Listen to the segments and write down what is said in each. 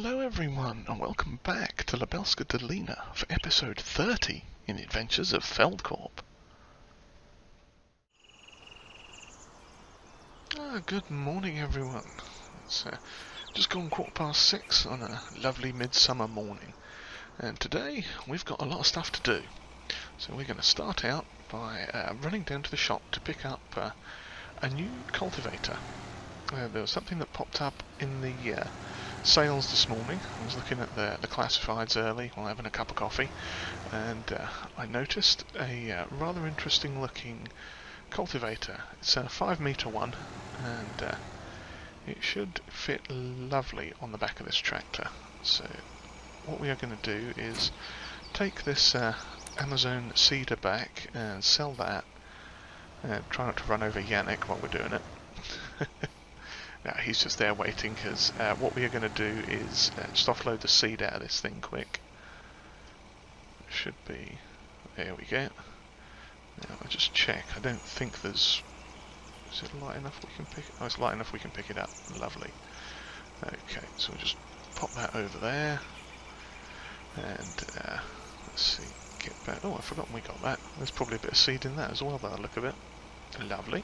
Hello everyone, and welcome back to Lubelska Dolina for episode 30 in the adventures of Feldkorp. Good morning everyone. It's just gone 6:15 on a lovely midsummer morning, and today we've got a lot of stuff to do. So we're going to start out by running down to the shop to pick up a new cultivator. There was something that popped up in the sales this morning. I was looking at the classifieds early while having a cup of coffee, and I noticed a rather interesting looking cultivator. It's a 5-meter one, and it should fit lovely on the back of this tractor. So what we are going to do is take this Amazon cedar back and sell that, and try not to run over Yannick while we're doing it. Now he's just there waiting, because what we are going to do is just offload the seed out of this thing quick. Should be, there we go. Now I'll just check, I don't think there's, is it light enough we can pick it? Oh, it's light enough we can pick it up, lovely. Okay, so we'll just pop that over there, and let's see, get back, oh I've forgotten we got that. There's probably a bit of seed in that as well by the look of it. Lovely.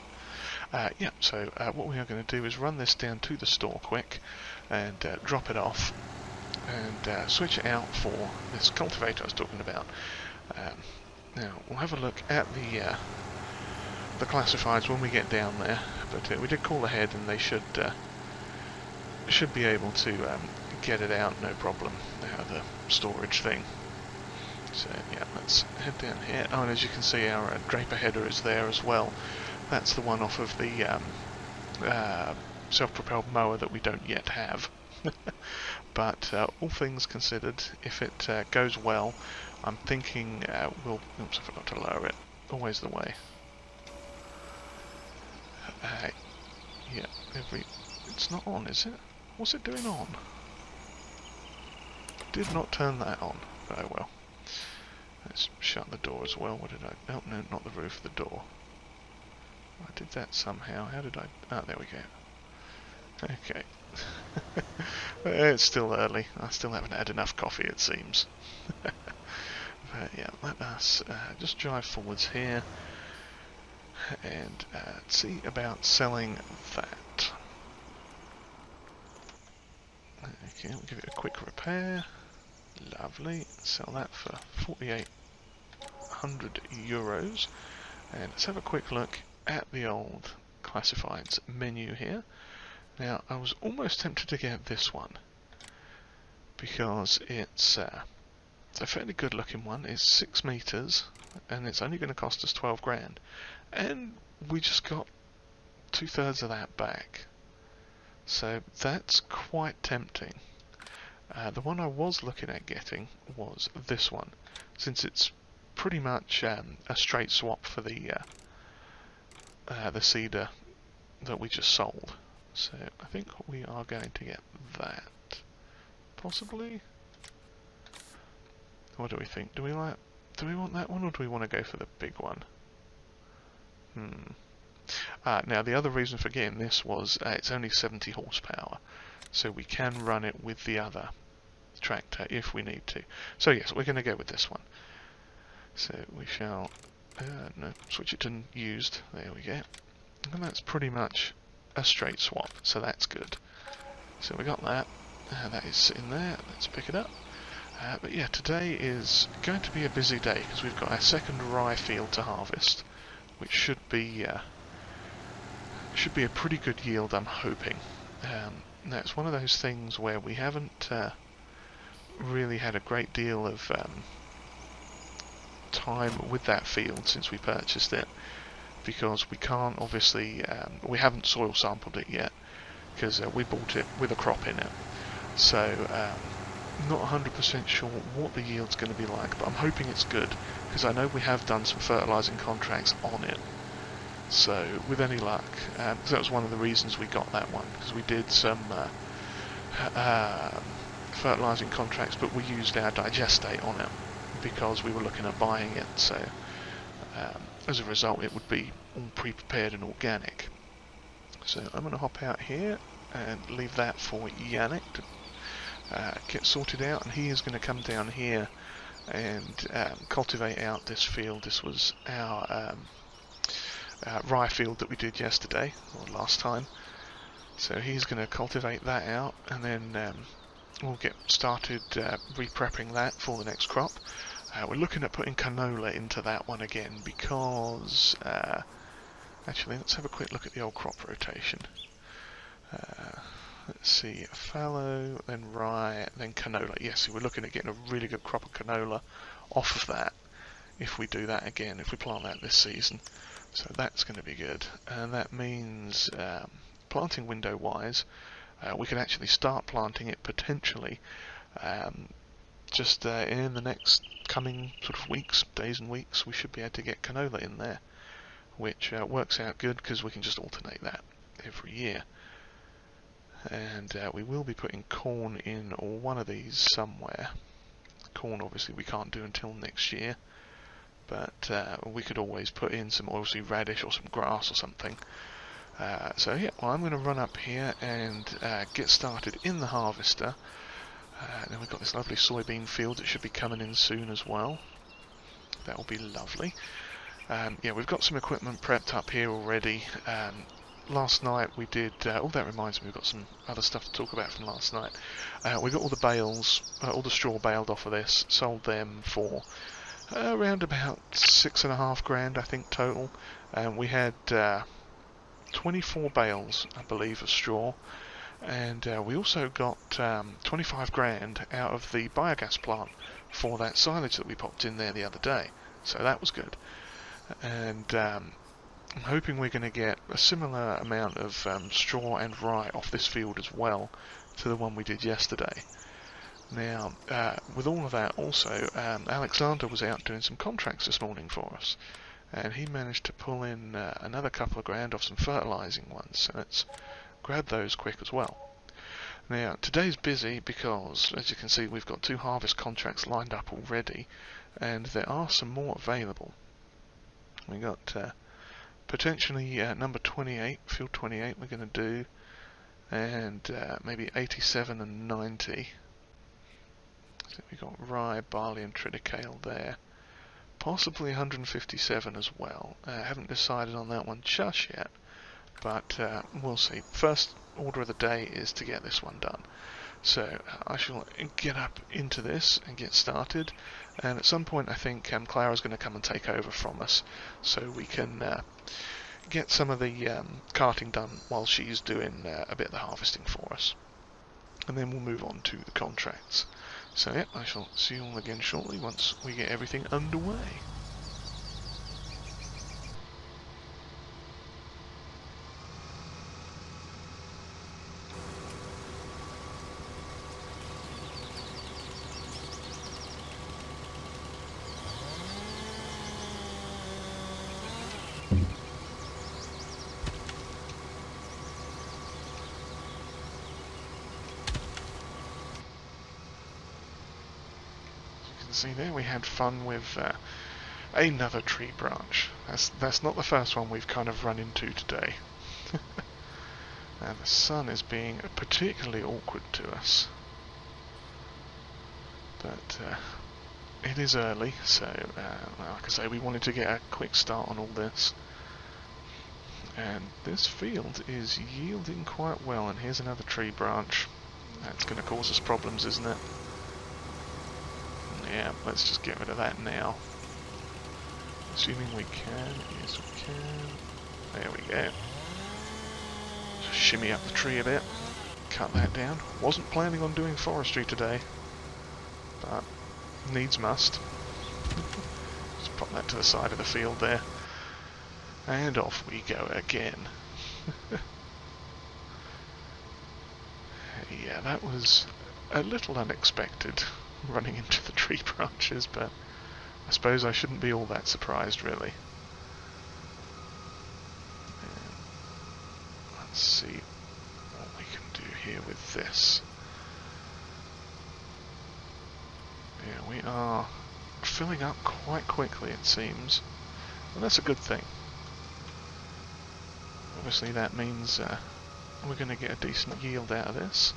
So what we are going to do is run this down to the store quick and drop it off and switch it out for this cultivator I was talking about. Now we'll have a look at the classifieds when we get down there, but we did call ahead and they should be able to get it out no problem out of the storage thing. So yeah, let's head down here. Oh, and as you can see, our draper header is there as well. That's the one off of the self-propelled mower that we don't yet have. But all things considered, if it goes well, I'm thinking we'll... Oops, I forgot to lower it. Always the way. Yeah, it's not on, is it? What's it doing on? Did not turn that on. Oh well. Let's shut the door as well. What did I... Oh, no, not the roof, the door. I did that somehow. How did I... Ah, there we go. Okay. It's still early. I still haven't had enough coffee, it seems. But yeah, let us just drive forwards here and see about selling that. Okay, we'll give it a quick repair. Lovely. Sell that for 4,800 euros. And let's have a quick look at the old classifieds menu here. Now, I was almost tempted to get this one because it's a fairly good looking one. It's 6 meters and it's only going to cost us 12 grand. And we just got 2/3 of that back. So that's quite tempting. The one I was looking at getting was this one, since it's pretty much a straight swap for the cedar that we just sold. So I think we are going to get that. Possibly? What do we think? Do we want that one, or do we want to go for the big one? Now the other reason for getting this was it's only 70 horsepower, so we can run it with the other tractor if we need to. So yes, we're going to go with this one. So we shall no, switch it to used. There we go. And that's pretty much a straight swap, so that's good. So we got that. That is sitting there. Let's pick it up. But yeah, today is going to be a busy day because we've got our second rye field to harvest, which should be a pretty good yield, I'm hoping. Now it's one of those things where we haven't really had a great deal of time with that field since we purchased it, because we can't obviously, we haven't soil sampled it yet because we bought it with a crop in it, so not 100% sure what the yield's going to be like, but I'm hoping it's good because I know we have done some fertilising contracts on it. So with any luck, that was one of the reasons we got that one, because we did some fertilising contracts, but we used our digestate on it because we were looking at buying it, so as a result it would be all pre-prepared and organic. So I'm going to hop out here and leave that for Yannick to get sorted out, and he is going to come down here and cultivate out this field. This was our rye field that we did yesterday, or last time. So he's going to cultivate that out, and then we'll get started re-prepping that for the next crop. We're looking at putting canola into that one again because... actually, let's have a quick look at the old crop rotation. Let's see, fallow, then rye, then canola. Yes, we're looking at getting a really good crop of canola off of that if we do that again, if we plant that this season. So that's going to be good. And that means planting window wise, we can actually start planting it potentially just in the next coming sort of weeks, days and weeks. We should be able to get canola in there, which works out good because we can just alternate that every year. And we will be putting corn in or one of these somewhere. Corn obviously we can't do until next year, but we could always put in some obviously radish or some grass or something. So yeah, well, I'm going to run up here and get started in the harvester. Then we've got this lovely soybean field that should be coming in soon as well. That will be lovely. Yeah, we've got some equipment prepped up here already. Last night we did, oh that reminds me, we've got some other stuff to talk about from last night. We got all the bales, all the straw baled off of this, sold them for around about $6,500 I think total. We had 24 bales I believe of straw, and we also got $25,000 out of the biogas plant for that silage that we popped in there the other day, so that was good. And I'm hoping we're going to get a similar amount of straw and rye off this field as well to the one we did yesterday. Now, with all of that also, Alexander was out doing some contracts this morning for us, and he managed to pull in another couple of grand off some fertilising ones, so let's grab those quick as well. Now, today's busy because, as you can see, we've got 2 harvest contracts lined up already, and there are some more available. We got potentially number 28, field 28 we're going to do, and maybe 87 and 90. So we've got rye, barley and triticale there. Possibly 157 as well. Haven't decided on that one just yet, but we'll see. First order of the day is to get this one done. So I shall get up into this and get started, and at some point I think Clara's going to come and take over from us, so we can get some of the carting done while she's doing a bit of the harvesting for us. And then we'll move on to the contracts. So yeah, I shall see you all again shortly once we get everything underway. See there, we had fun with another tree branch. That's not the first one we've kind of run into today. And the sun is being particularly awkward to us. But it is early, so like I say, we wanted to get a quick start on all this. And this field is yielding quite well, and here's another tree branch. That's going to cause us problems, isn't it? Yeah, let's just get rid of that now. Assuming we can. Yes, we can. There we go. Just shimmy up the tree a bit. Cut that down. Wasn't planning on doing forestry today, but needs must. Just pop that to the side of the field there. And off we go again. Yeah, that was a little unexpected, running into the tree branches, but I suppose I shouldn't be all that surprised, really. Let's see what we can do here with this. Yeah, we are filling up quite quickly, it seems, and that's a good thing. Obviously that means we're going to get a decent yield out of this.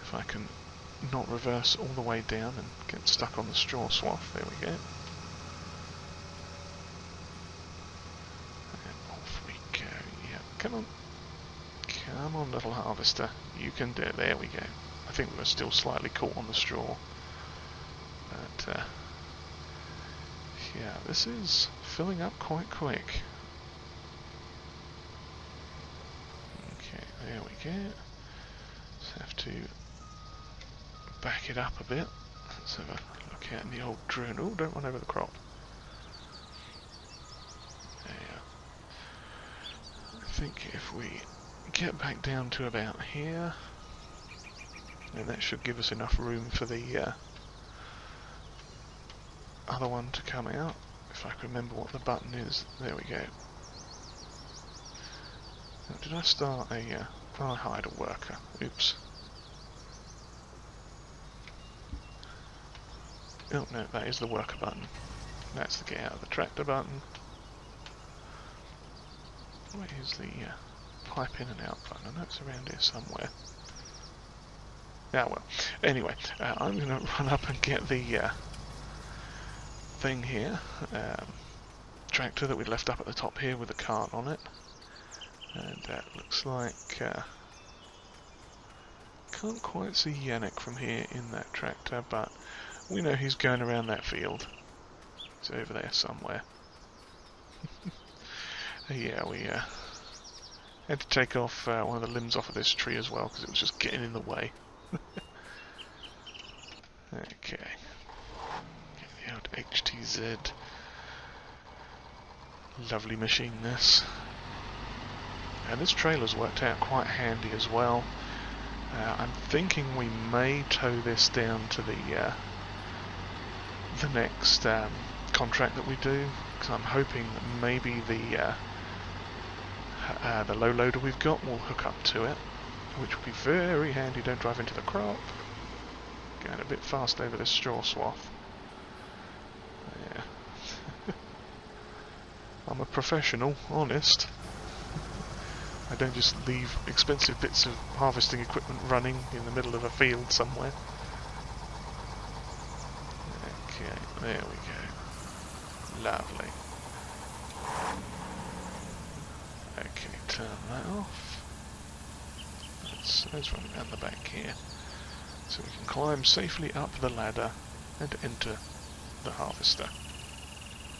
If I can not reverse all the way down and get stuck on the straw swath. There we go. And off we go. Yeah, come on. Come on, little harvester. You can do it. There we go. I think we're still slightly caught on the straw. But, yeah, this is filling up quite quick. Okay, there we go. Just have to back it up a bit. Let's have a look out in the old drone. Oh, don't run over the crop. There. I think if we get back down to about here, then that should give us enough room for the other one to come out. If I can remember what the button is. There we go. Now, did I start a... I hired a worker. Oops. Oh no, that is the worker button. That's the get out of the tractor button. Where is the pipe in and out button? I know it's around here somewhere. Ah well. Anyway, I'm going to run up and get the thing here. Tractor that we left up at the top here with the cart on it. And that looks like... can't quite see Yannick from here in that tractor, but we know he's going around that field. He's over there somewhere. Yeah, we had to take off one of the limbs off of this tree as well because it was just getting in the way. Okay. Get the old HTZ. Lovely machine this. And this trailer's worked out quite handy as well. I'm thinking we may tow this down to the next contract that we do, because I'm hoping that maybe the low loader we've got will hook up to it, which will be very handy. Don't drive into the crop. Going a bit fast over this straw swath. Yeah. I'm a professional, honest. I don't just leave expensive bits of harvesting equipment running in the middle of a field somewhere. Okay, there we go. Lovely. Okay, turn that off. Let's run down the back here. So we can climb safely up the ladder and enter the harvester.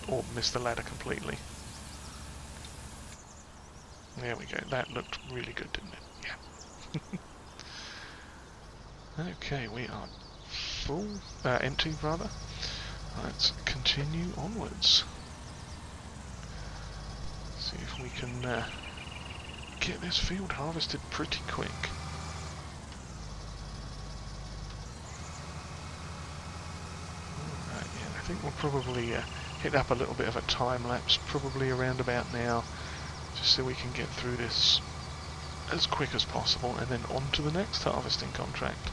Or miss the ladder completely. There we go, that looked really good, didn't it? Yeah. Okay, we are full, empty rather. Let's continue onwards. See if we can get this field harvested pretty quick. Alright, yeah, I think we'll probably hit up a little bit of a time lapse, probably around about now. Just so we can get through this as quick as possible and then on to the next harvesting contract.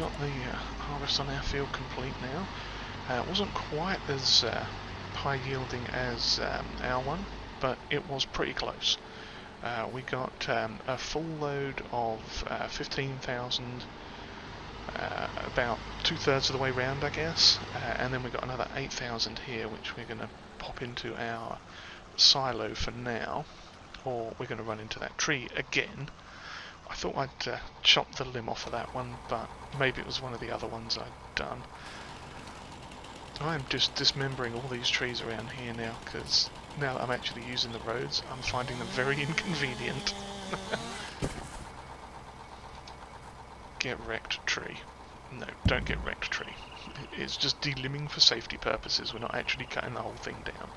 got the harvest on our field complete now. It wasn't quite as high yielding as our one, but it was pretty close. We got a full load of 15,000, about 2/3 of the way round, I guess, and then we got another 8,000 here, which we're going to pop into our silo for now, or we're going to run into that tree again. I thought I'd chop the limb off of that one, but maybe it was one of the other ones I'd done. I'm just dismembering all these trees around here now, because now that I'm actually using the roads, I'm finding them very inconvenient. Get wrecked, tree. No, don't get wrecked, tree. It's just delimbing for safety purposes. We're not actually cutting the whole thing down.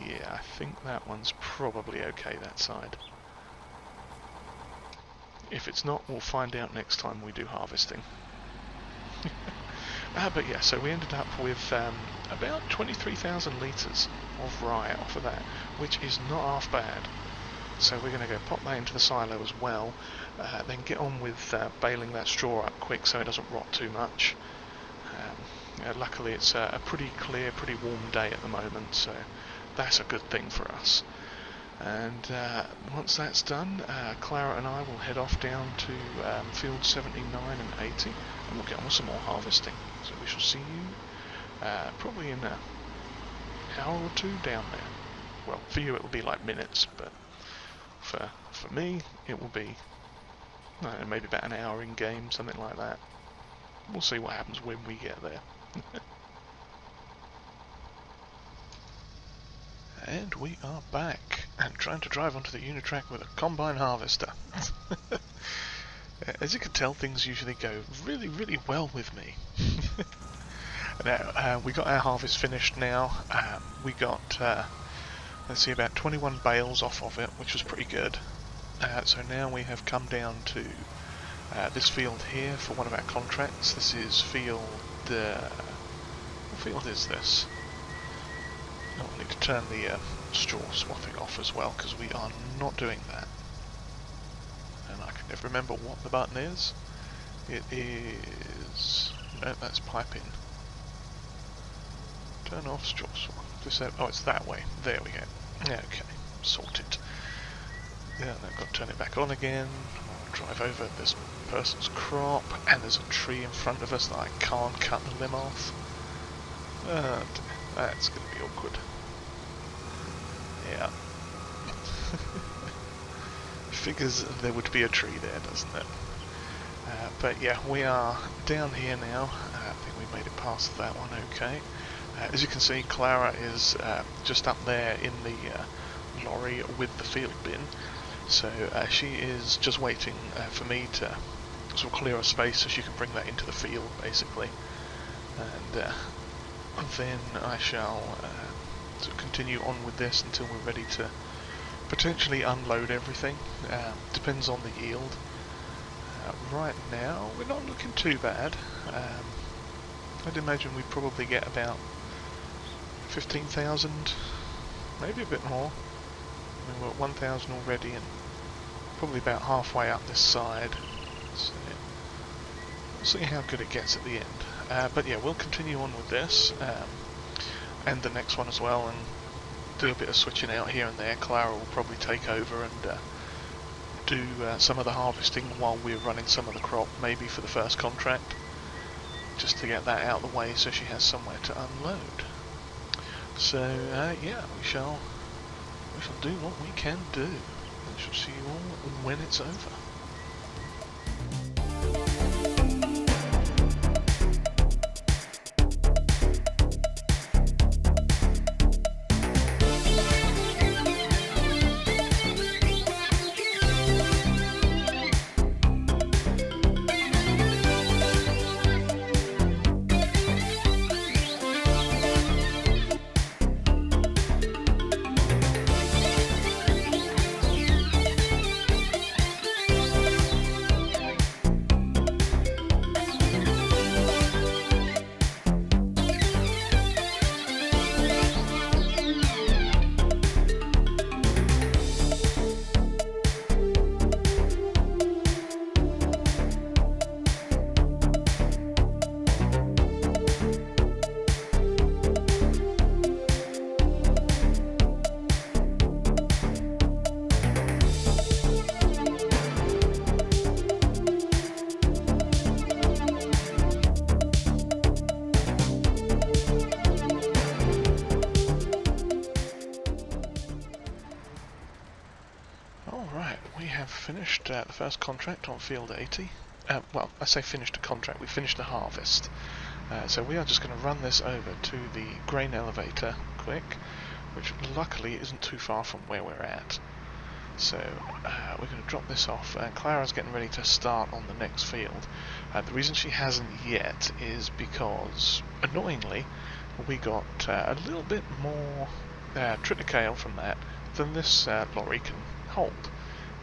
Yeah, I think that one's probably okay, that side. If it's not, we'll find out next time we do harvesting. But yeah, so we ended up with about 23,000 litres of rye off of that, which is not half bad. So we're going to go pop that into the silo as well, then get on with baling that straw up quick so it doesn't rot too much. Luckily it's a pretty clear, pretty warm day at the moment, so that's a good thing for us. And once that's done, Clara and I will head off down to field 79 and 80, and we'll get on with some more harvesting. So we shall see you probably in an hour or two down there. Well, for you it will be like minutes, but for me it will be, I don't know, maybe about an hour in game, something like that. We'll see what happens when we get there. And we are back, and trying to drive onto the Unitrack with a combine harvester. As you can tell, things usually go really, really well with me. Now, we got our harvest finished now. We got, let's see, about 21 bales off of it, which was pretty good. So now we have come down to this field here for one of our contracts. This is field, what field is this? Oh, I need to turn the straw swathing off as well, because we are not doing that. And I can never remember what the button is. It is... no, that's piping. Turn off straw swathe. Oh, it's that way. There we go. Okay, sorted. Yeah, I've got to turn it back on again. I'll drive over this person's crop, and there's a tree in front of us that I can't cut the limb off. That's going to be awkward. Yeah. Figures there would be a tree there, doesn't it? But yeah, we are down here now. I think we made it past that one okay. As you can see, Clara is just up there in the lorry with the field bin. So she is just waiting for me to sort of clear a space so she can bring that into the field, basically. And then I shall sort of continue on with this until we're ready to potentially unload everything. Depends on the yield. Right now, we're not looking too bad. I'd imagine we'd probably get about 15,000, maybe a bit more. I mean, we're at 1,000 already, and probably about halfway up this side. So we'll see how good it gets at the end. But yeah, we'll continue on with this, and the next one as well, and do a bit of switching out here and there. Clara will probably take over and do some of the harvesting while we're running some of the crop, maybe for the first contract, just to get that out of the way so she has somewhere to unload. So yeah, we shall do what we can do, and shall see you all when it's over. the first contract on field 80. Well, I say finished a contract, we finished the harvest. So we are just going to run this over to the grain elevator quick, which luckily isn't too far from where we're at. So we're going to drop this off. Clara's getting ready to start on the next field. The reason she hasn't yet is because, annoyingly, we got a little bit more triticale from that than this lorry can hold.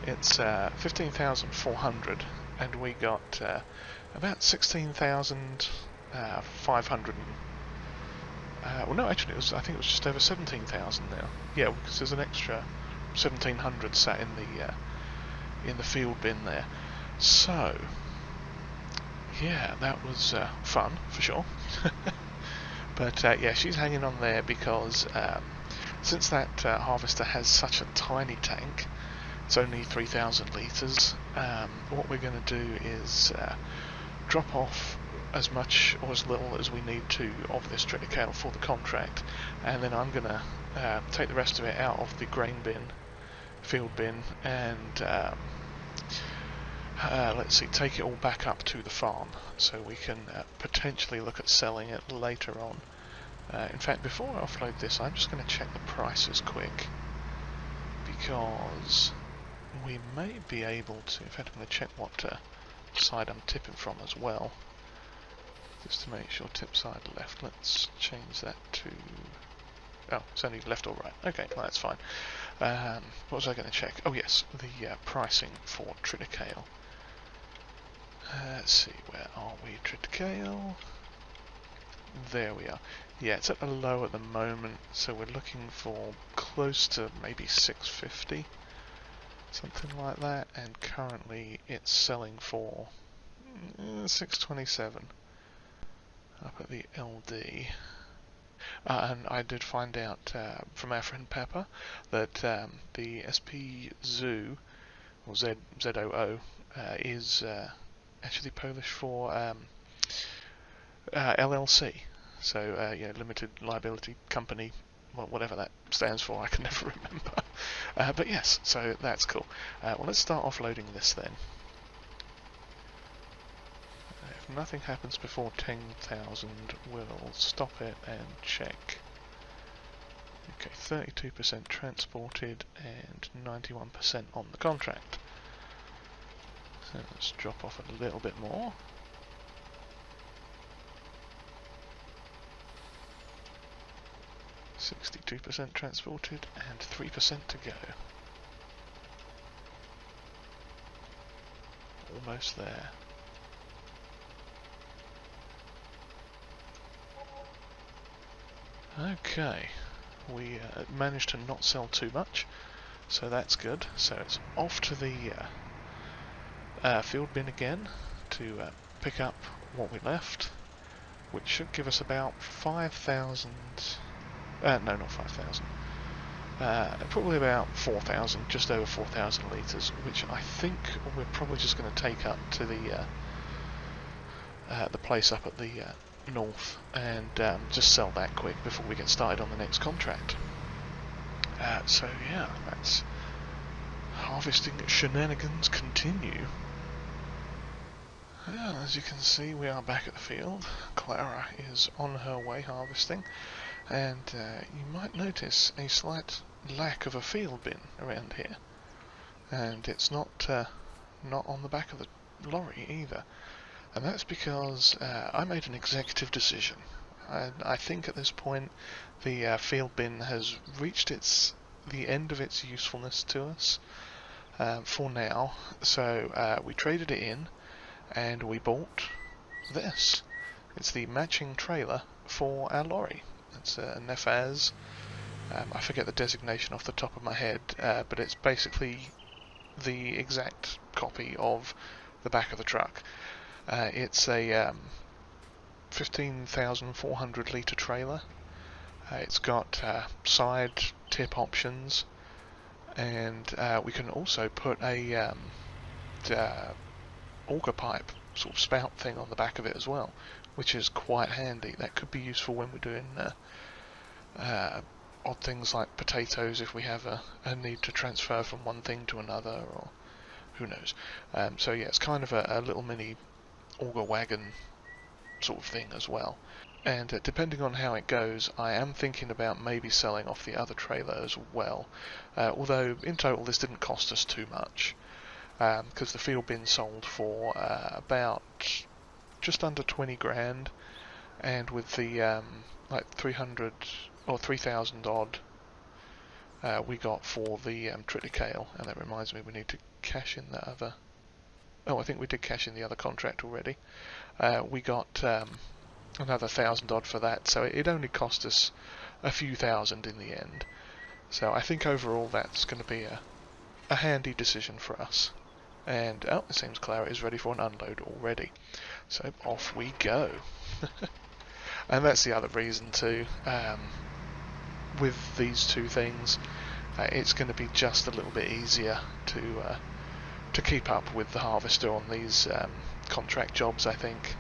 It's 15,400, and we got about 16,500. Well, no, actually, I think it was just over 17,000 now. Yeah, because there's an extra 1,700 sat in the field bin there. So, yeah, that was fun for sure. But yeah, she's hanging on there because since that harvester has such a tiny tank, it's only 3,000 litres, what we're going to do is drop off as much or as little as we need to of this triticale for the contract, and then I'm going to take the rest of it out of the grain bin, field bin, and let's see, take it all back up to the farm so we can potentially look at selling it later on. In fact, before I offload this, I'm just going to check the prices quick, because we may be able to. In fact, I'm going to check what side I'm tipping from as well, just to make sure tip side left. Let's change that to... oh, it's only left or right. Okay, well, that's fine. What was I going to check? Oh yes, the pricing for triticale. Let's see, where are we? Triticale. There we are. Yeah, it's at a low at the moment, so we're looking for close to maybe 650, something like that, and currently it's selling for 627 up at the LD. And I did find out from our friend Pepper that the SP Zoo, or ZOO, is actually Polish for LLC, so yeah, limited liability company, whatever that stands for, I can never remember. But yes, so that's cool. Well, let's start offloading this then. If nothing happens before 10,000, we'll stop it and check. Okay, 32% transported and 91% on the contract. So let's drop off a little bit more. 62% transported and 3% to go. Almost there. Okay, we managed to not sell too much, so that's good. So it's off to the field bin again to pick up what we left, which should give us about 5,000. No, not 5,000. Probably about 4,000, just over 4,000 litres, which I think we're probably just going to take up to the place up at the north and just sell that quick before we get started on the next contract. So yeah, that's harvesting shenanigans continue. Well, as you can see, we are back at the field. Clara is on her way harvesting, and you might notice a slight lack of a field bin around here, and it's not on the back of the lorry either, and that's because I made an executive decision. I think at this point the field bin has reached the end of its usefulness to us for now, so we traded it in and we bought this. It's the matching trailer for our lorry. It's a NFAS. I forget the designation off the top of my head, but it's basically the exact copy of the back of the truck. It's a 15,400 litre trailer. It's got side tip options, and we can also put a auger pipe sort of spout thing on the back of it as well, which is quite handy. That could be useful when we're doing odd things like potatoes, if we have a need to transfer from one thing to another, or who knows. So yeah, it's kind of a little mini auger wagon sort of thing as well. And depending on how it goes, I am thinking about maybe selling off the other trailer as well. Although in total this didn't cost us too much, because the field bin sold for about just under 20 grand, and with the like 300 or 3,000 odd we got for the triticale. And that reminds me, we need to cash in that other. Oh, I think we did cash in the other contract already. We got another 1,000 odd for that, so it only cost us a few thousand in the end. So I think overall that's going to be a handy decision for us. And oh, it seems Clara is ready for an unload already. So off we go. And that's the other reason too. With these two things, it's going to be just a little bit easier to keep up with the harvester on these contract jobs, I think.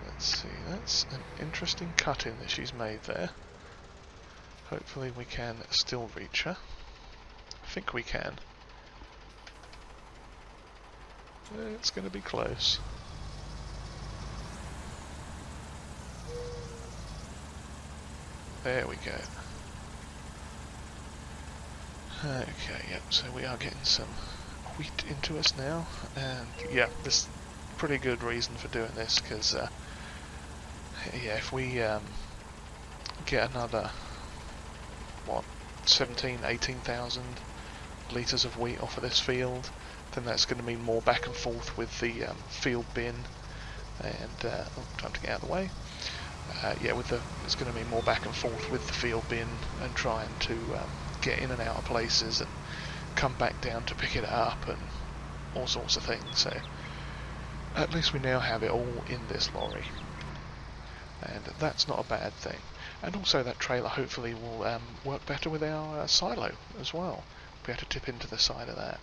Let's see, that's an interesting cut-in that she's made there. Hopefully we can still reach her. I think we can. It's going to be close. There we go. Okay, yep, so we are getting some wheat into us now, and yeah, this pretty good reason for doing this, because yeah, if we get another, what, 18,000 litres of wheat off of this field, then that's going to mean more back and forth with the field bin, and oh, time to get out of the way. Yeah, it's going to mean more back and forth with the field bin and trying to get in and out of places and come back down to pick it up and all sorts of things. So at least we now have it all in this lorry, and that's not a bad thing. And also that trailer hopefully will work better with our silo as well. We'll be able to tip into the side of that.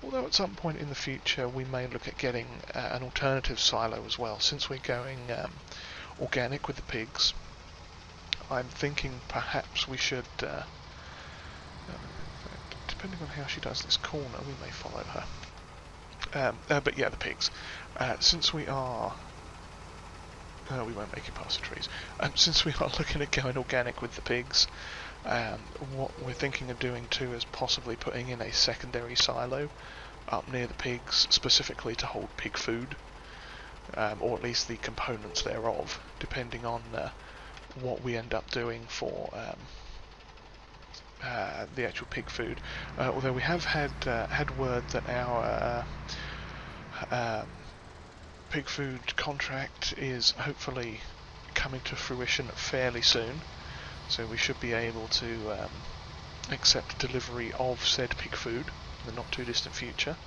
Although at some point in the future we may look at getting an alternative silo as well, since we're going organic with the pigs. I'm thinking perhaps we should, depending on how she does this corner, we may follow her. But yeah, the pigs. Since we are... we won't make it past the trees. Since we are looking at going organic with the pigs, what we're thinking of doing too is possibly putting in a secondary silo up near the pigs, specifically to hold pig food. Or at least the components thereof, depending on what we end up doing for the actual pig food. Although we have had word that our pig food contract is hopefully coming to fruition fairly soon, so we should be able to accept delivery of said pig food in the not too distant future.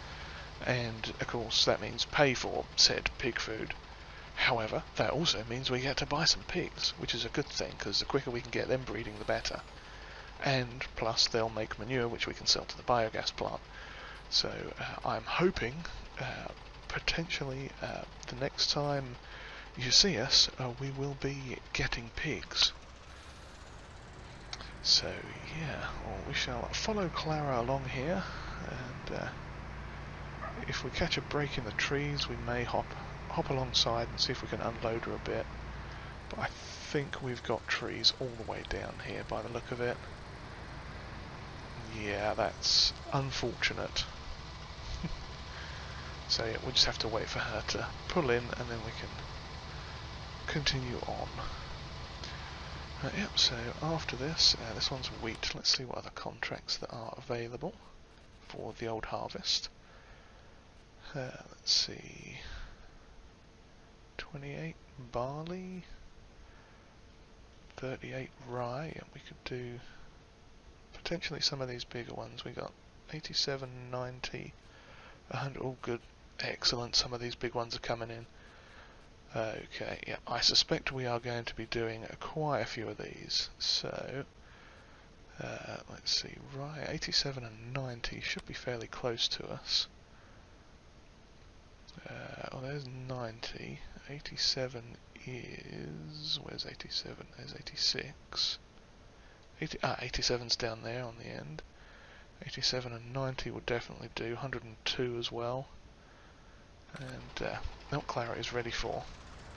And of course that means pay for said pig food. However, that also means we get to buy some pigs, which is a good thing, because the quicker we can get them breeding the better. And plus they'll make manure which we can sell to the biogas plant. So I'm hoping potentially the next time you see us we will be getting pigs. So yeah, well, we shall follow Clara along here, and if we catch a break in the trees, we may hop alongside and see if we can unload her a bit. But I think we've got trees all the way down here by the look of it. Yeah, that's unfortunate. So yeah, we'll just have to wait for her to pull in, and then we can continue on. Yep, so after this, this one's wheat. Let's see what other contracts that are available for the old harvest. Let's see, 28 barley, 38 rye, and we could do potentially some of these bigger ones. We got 87, 90, 100, all good, excellent. Some of these big ones are coming in. Okay, yeah, I suspect we are going to be doing quite a few of these. So let's see, rye, 87 and 90 should be fairly close to us. Oh, there's 90. 87 is... where's 87? There's 86. 87's down there on the end. 87 and 90 would definitely do. 102 as well. And milk claret is ready for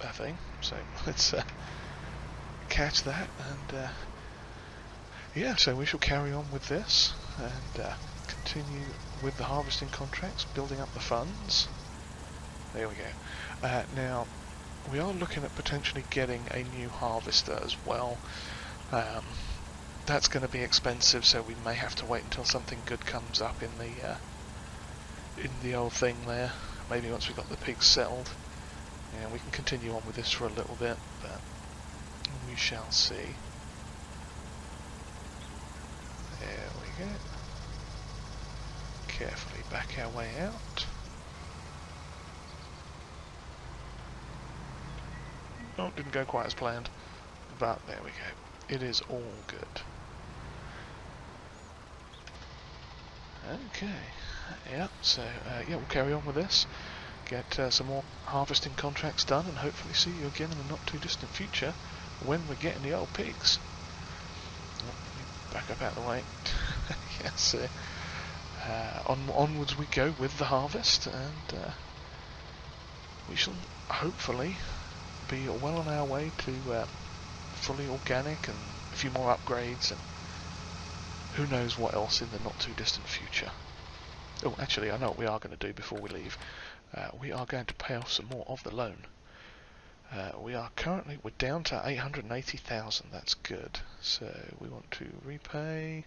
bathing, so let's catch that. And yeah, so we shall carry on with this and continue with the harvesting contracts, building up the funds. There we go. Now, we are looking at potentially getting a new harvester as well. That's going to be expensive, so we may have to wait until something good comes up in the old thing there. Maybe once we've got the pigs settled. And we can continue on with this for a little bit, but we shall see. There we go. Carefully back our way out. Oh, didn't go quite as planned, but there we go. It is all good. Okay, yeah, so yeah, we'll carry on with this, get some more harvesting contracts done, and hopefully see you again in the not too distant future when we're getting the old pigs. Back up out of the way. Yes, onwards we go with the harvest, and we shall hopefully be well on our way to fully organic and a few more upgrades, and who knows what else in the not too distant future. Oh, actually, I know what we are going to do before we leave. We are going to pay off some more of the loan. We're down to 880,000. That's good. So we want to repay.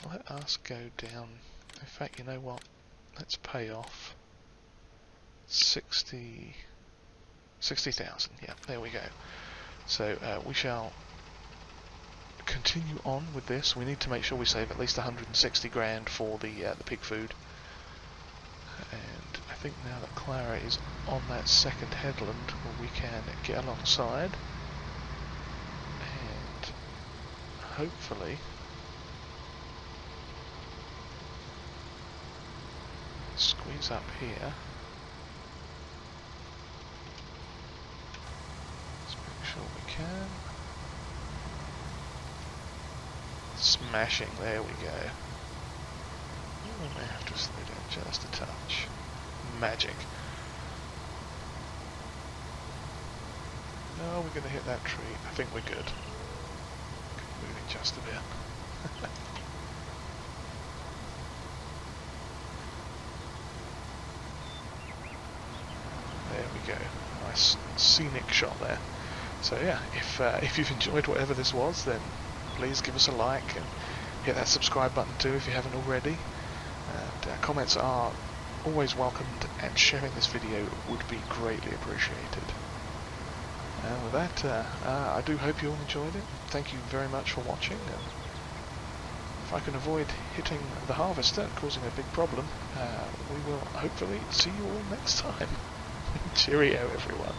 Let us go down. In fact, you know what? Let's pay off 60,000. Yeah, there we go. So we shall continue on with this. We need to make sure we save at least 160 grand for the pig food. And I think now that Clara is on that second headland, we can get alongside and hopefully squeeze up here. Let's make sure we can. Smashing, there we go. We may have to slow down just a touch. Magic. No, we're going to hit that tree. I think we're good. Moving just a bit. There we go. Nice scenic shot there. So yeah, if you've enjoyed whatever this was, then please give us a like and hit that subscribe button too if you haven't already. And comments are always welcomed, and sharing this video would be greatly appreciated. And with that, I do hope you all enjoyed it. Thank you very much for watching, and if I can avoid hitting the harvester and causing a big problem, we will hopefully see you all next time. Cheerio, everyone.